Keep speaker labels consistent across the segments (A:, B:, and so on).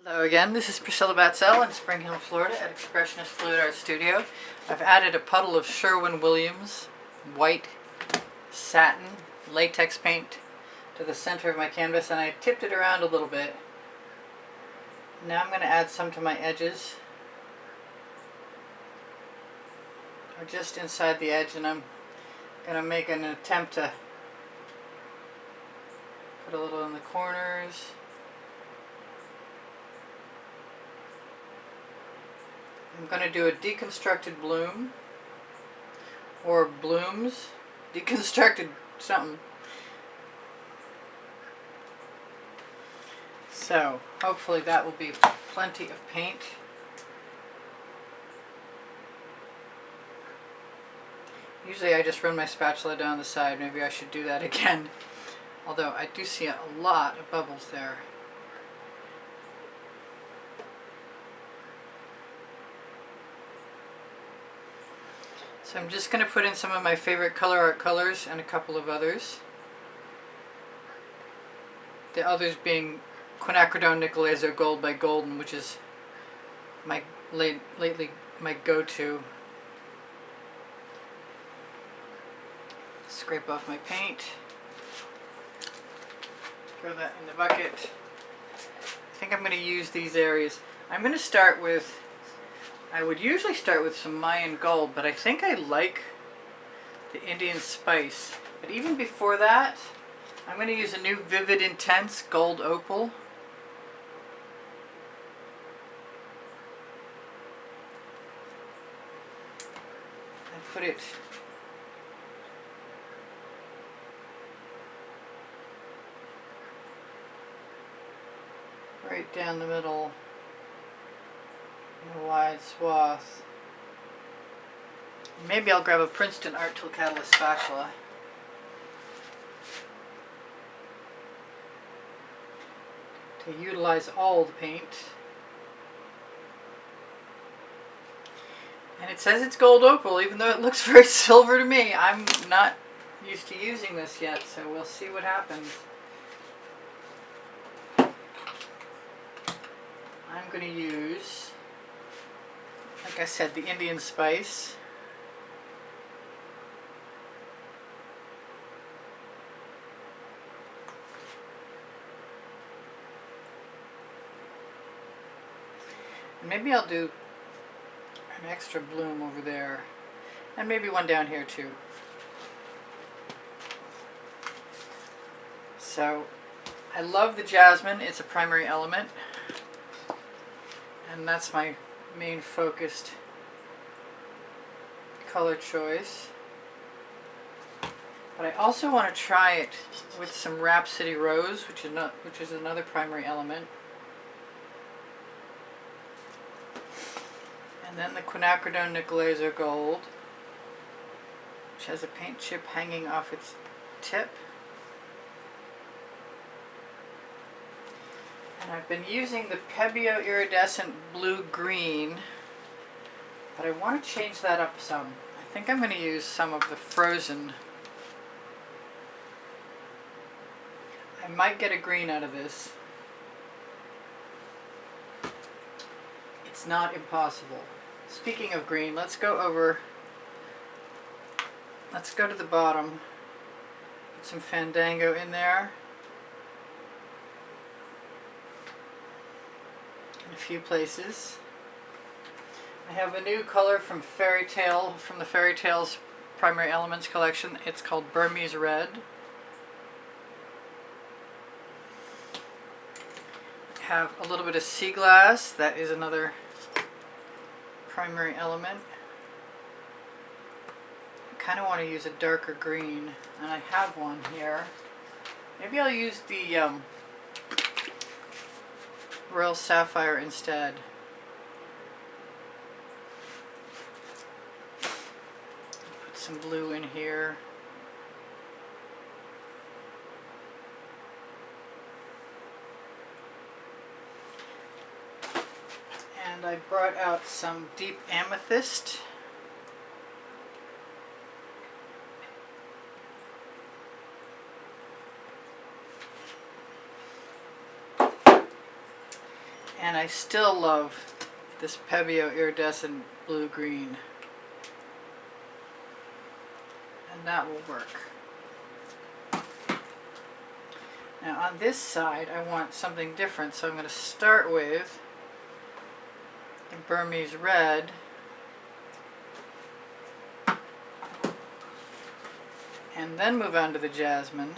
A: Hello again, this is Priscilla Batzell in Spring Hill, Florida at Expressionist Fluid Art Studio. I've added a puddle of Sherwin-Williams white satin latex paint to the center of my canvas, and I tipped it around a little bit. Now I'm going to add some to my edges, or just inside the edge, and I'm going to make an attempt to put a little in the corners. I'm going to do a deconstructed bloom, or blooms, deconstructed something. So hopefully that will be plenty of paint. Usually I just run my spatula down the side. Maybe I should do that again. Although I do see a lot of bubbles there. So I'm just going to put in some of my favorite Colourarte colors and a couple of others. The others being Quinacridone Nickel Azo Gold by Golden, which is my lately my go-to. Scrape off my paint. Throw that in the bucket. I think I'm going to use these areas. I'm going to start with, I would usually start with some Mayan gold, but I think I like the Indian spice. But even before that, I'm going to use a new Vivid Intense Gold Opal. I put it right down the middle in a wide swath. Maybe I'll grab a Princeton Art Tool Catalyst spatula. To utilize all the paint. And it says it's gold opal, even though it looks very silver to me. I'm not used to using this yet, so we'll see what happens. I'm going to use, like I said, the Indian spice. Maybe I'll do an extra bloom over there, and maybe one down here too. So I love the Jasmine. It's a primary element, and that's my main focused color choice. But I also want to try it with some Rhapsody Rose, which is another primary element. And then the Quinacridone Nickel Azo Gold, which has a paint chip hanging off its tip. And I've been using the Pebeo Iridescent Blue-Green, but I want to change that up some. I think I'm going to use some of the Frozen. I might get a green out of this. It's not impossible. Speaking of green, let's go to the bottom. Put some Fandango in there. In a few places. I have a new color from the Fairy Tales Primary Elements collection. It's called Burmese Red. I have a little bit of Seaglass. That is another primary element. I kind of want to use a darker green, and I have one here. Maybe I'll use the Royal Sapphire instead. Put some blue in here. And I brought out some deep amethyst. And I still love this Pebeo Iridescent blue-green. And that will work. Now on this side I want something different, so I'm going to start with the Burmese red. And then move on to the Jasmine.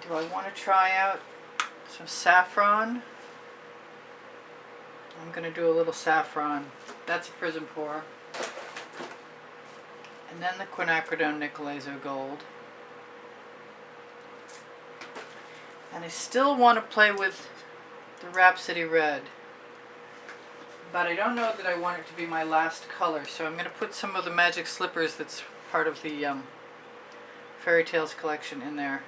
A: Do I want to try out some saffron? I'm going to do a little saffron. That's a Prizm pour. And then the Quinacridone Nickel Azo Gold. And I still want to play with the Rhapsody red. But I don't know that I want it to be my last color, so I'm going to put some of the Magic Slippers that's part of the Fairy Tales collection in there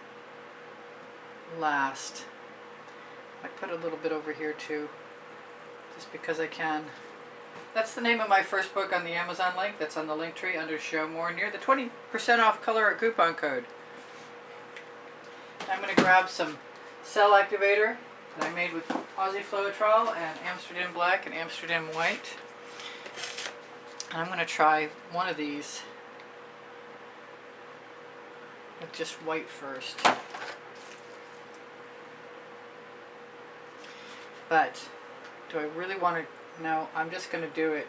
A: last. I put a little bit over here too, just because I can. That's the name of my first book on the Amazon link. That's on the link tree under Show More, near the 20% off Colourarte coupon code. I'm going to grab some cell activator that I made with Aussie Floetrol and Amsterdam Black and Amsterdam White. And I'm going to try one of these with just white first. But do I really want to? No, I'm just going to do it.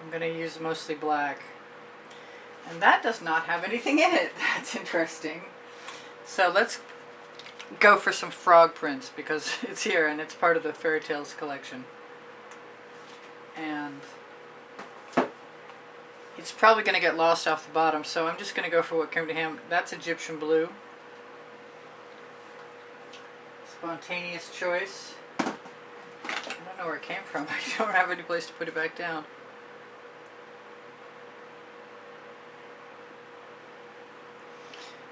A: I'm going to use mostly black. And that does not have anything in it. That's interesting. So let's go for some frog prints because it's here and it's part of the Fairy Tales collection. And it's probably going to get lost off the bottom, so I'm just going to go for what came to hand. That's Egyptian blue. Spontaneous choice. I don't know where it came from. I don't have any place to put it back down.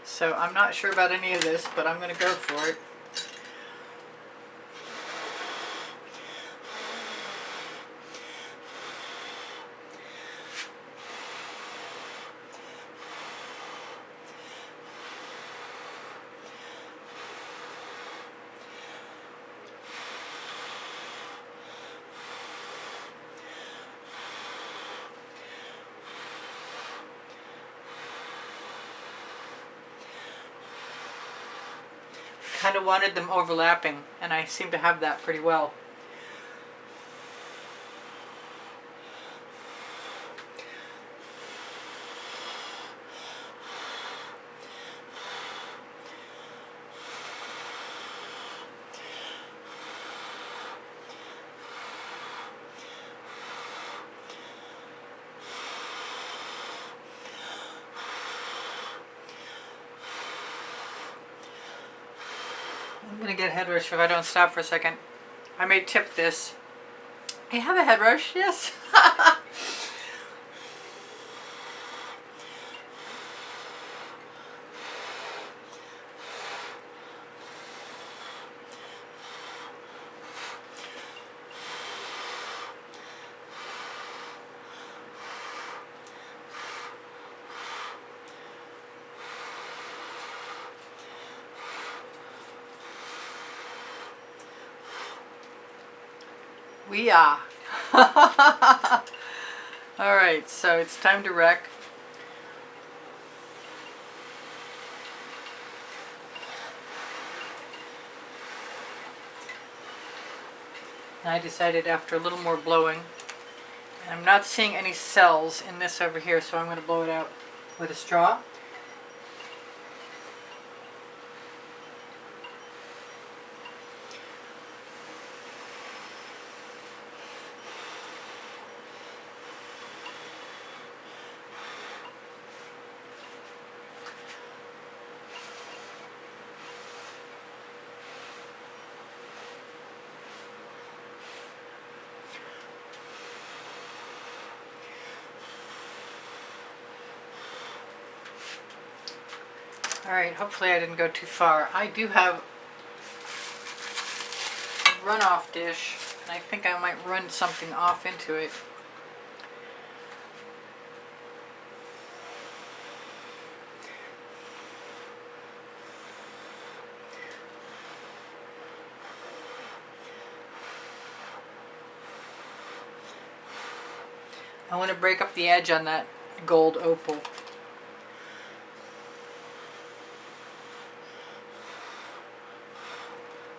A: So I'm not sure about any of this, but I'm going to go for it. Kind of wanted them overlapping, and I seem to have that pretty well. I'm going to get a head rush if I don't stop for a second. I may tip this. I have a head rush, yes. We are. Alright, so it's time to wreck. And I decided after a little more blowing, and I'm not seeing any cells in this over here, so I'm going to blow it out with a straw. Alright, hopefully I didn't go too far. I do have a runoff dish, and I think I might run something off into it. I want to break up the edge on that gold opal.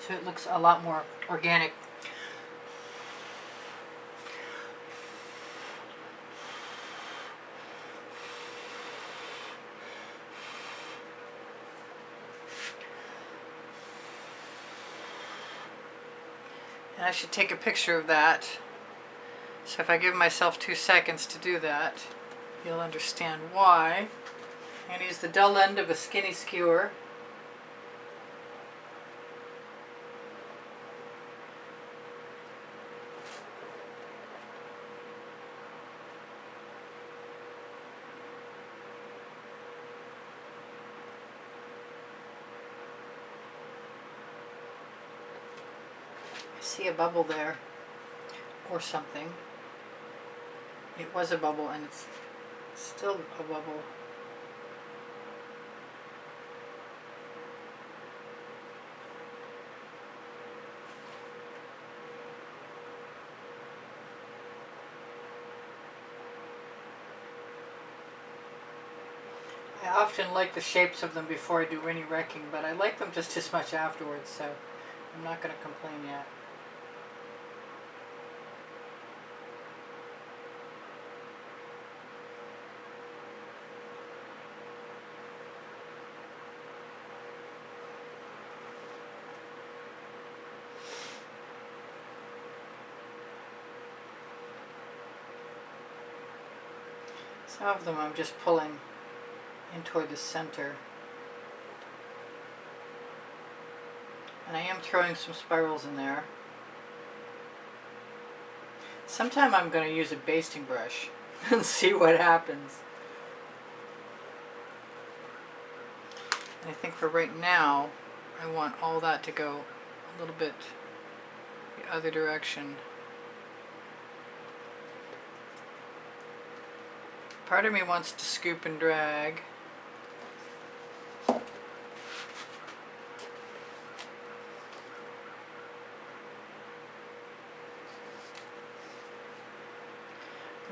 A: So it looks a lot more organic. And I should take a picture of that. So if I give myself 2 seconds to do that, you'll understand why. I'm going to use the dull end of a skinny skewer. See a bubble there, or something. It was a bubble and it's still a bubble. I often like the shapes of them before I do any wrecking, but I like them just as much afterwards, so I'm not going to complain yet. Some of them I'm just pulling in toward the center. And I am throwing some spirals in there. Sometime I'm going to use a basting brush and see what happens. And I think for right now, I want all that to go a little bit the other direction. Part of me wants to scoop and drag. I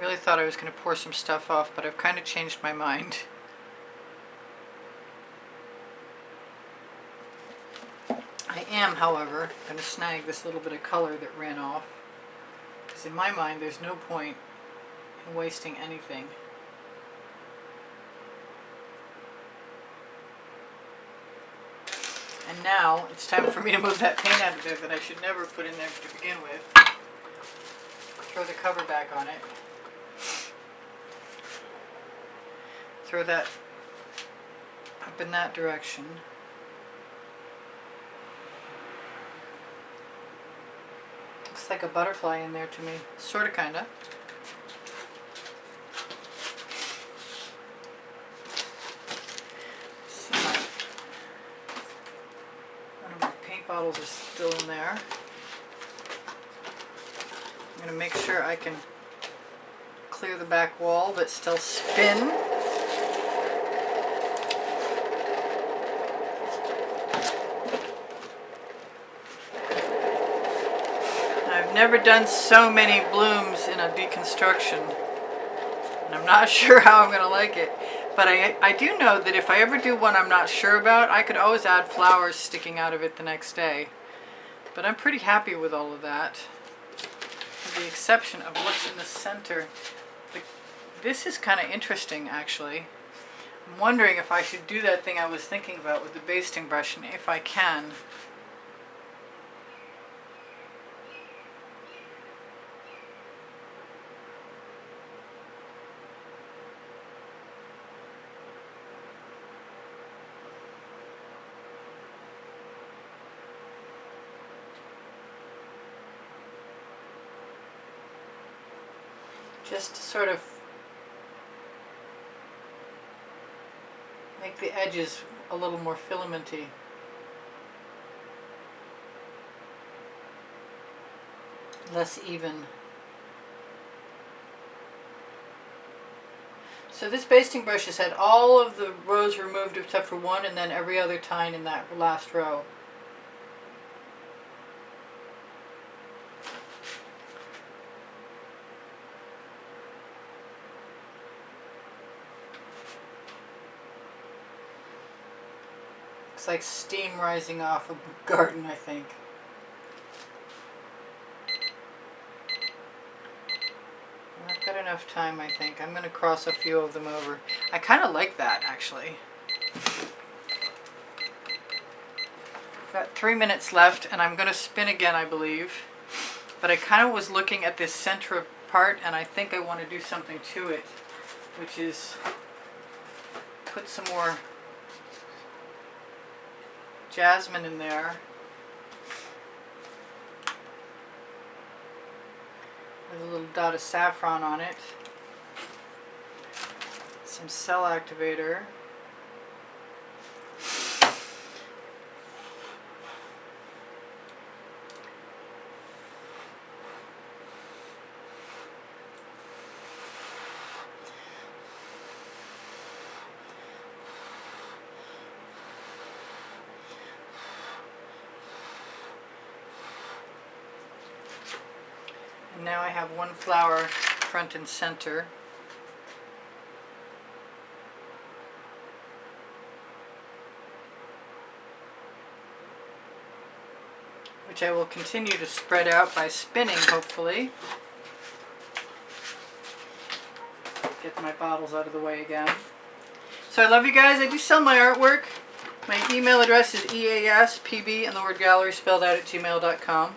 A: really thought I was going to pour some stuff off, but I've kind of changed my mind. I am, however, going to snag this little bit of color that ran off, because in my mind there's no point in wasting anything. And now it's time for me to move that paint out of there that I should never put in there to begin with. Throw the cover back on it. Throw that up in that direction. Looks like a butterfly in there to me. Sorta, kinda. Bottles are still in there. I'm going to make sure I can clear the back wall but still spin. I've never done so many blooms in a deconstruction, and I'm not sure how I'm going to like it. But I do know that if I ever do one I'm not sure about, I could always add flowers sticking out of it the next day. But I'm pretty happy with all of that, with the exception of what's in the center. This is kind of interesting, actually. I'm wondering if I should do that thing I was thinking about with the basting brush, and if I can. Just to sort of make the edges a little more filamenty. Less even. So this basting brush has had all of the rows removed except for one, and then every other tine in that last row. Looks like steam rising off a garden, I think. I've got enough time, I think. I'm going to cross a few of them over. I kind of like that, actually. Got 3 minutes left, and I'm going to spin again, I believe. But I kind of was looking at this center part, and I think I want to do something to it, which is put some more jasmine in there. With a little dot of saffron on it. Some cell activator. And now I have one flower front and center. Which I will continue to spread out by spinning, hopefully. Get my bottles out of the way again. So I love you guys. I do sell my artwork. My email address is easpb and the word gallery spelled out at gmail.com.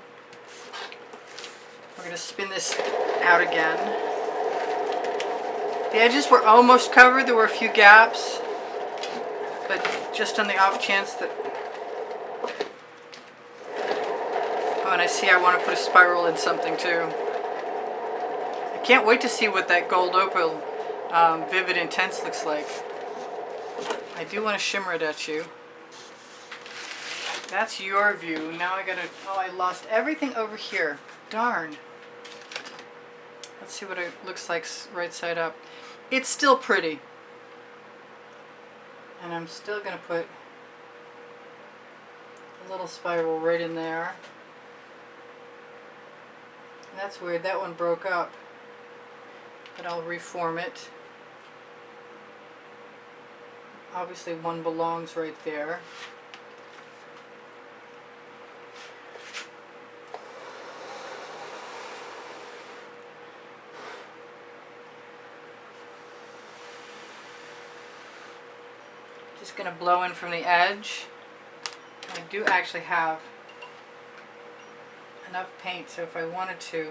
A: We're going to spin this out again. The edges were almost covered. There were a few gaps, but just on the off chance that... Oh, and I see I want to put a spiral in something too. I can't wait to see what that gold opal Vivid Intense looks like. I do want to shimmer it at you. That's your view. Now I gotta... Oh, I lost everything over here. Darn. Let's see what it looks like right side up. It's still pretty. And I'm still going to put a little spiral right in there. And that's weird. That one broke up. But I'll reform it. Obviously one belongs right there. Just going to blow in from the edge. I do actually have enough paint, so if I wanted to,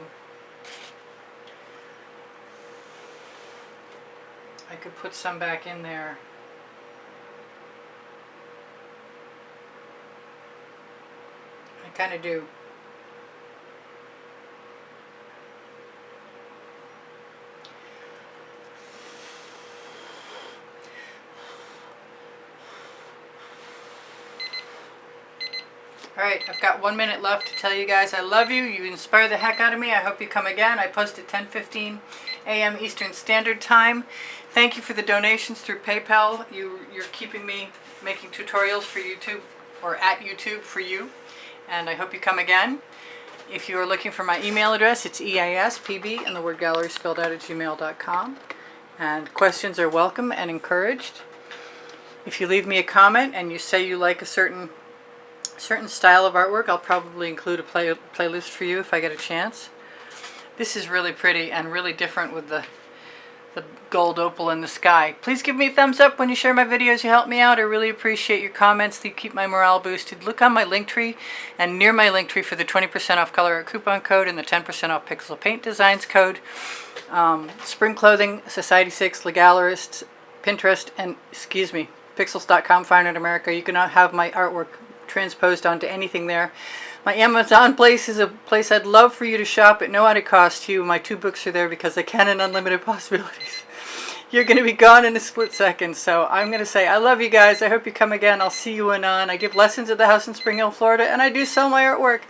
A: I could put some back in there. I kind of do. Alright, I've got 1 minute left to tell you guys I love you. You inspire the heck out of me. I hope you come again. I post at 10:15 a.m. Eastern Standard Time. Thank you for the donations through PayPal. You're keeping me making tutorials for YouTube, or at YouTube for you. And I hope you come again. If you are looking for my email address, it's easpb and the word gallery spelled out at gmail.com. And questions are welcome and encouraged. If you leave me a comment and you say you like a certain style of artwork, I'll probably include a playlist for you if I get a chance. This is really pretty and really different with the gold opal in the sky. Please give me a thumbs up when you share my videos. You help me out. I really appreciate your comments. They keep my morale boosted. Look on my Linktree and near my Linktree for the 20% off Colourarte coupon code and the 10% off Pixel Paint Designs code. Spring Clothing, Society 6, Legalist, Pinterest, and Pixels.com, Fine Art America. You can have my artwork transposed onto anything there. My Amazon place is a place I'd love for you to shop at no added cost to you. My 2 books are there because I can in Unlimited Possibilities. You're going to be gone in a split second, so I'm going to say I love you guys. I hope you come again. I'll see you anon. I give lessons at the house in Spring Hill, Florida, and I do sell my artwork.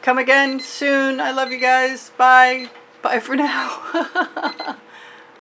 A: Come again soon. I love you guys. Bye. Bye for now.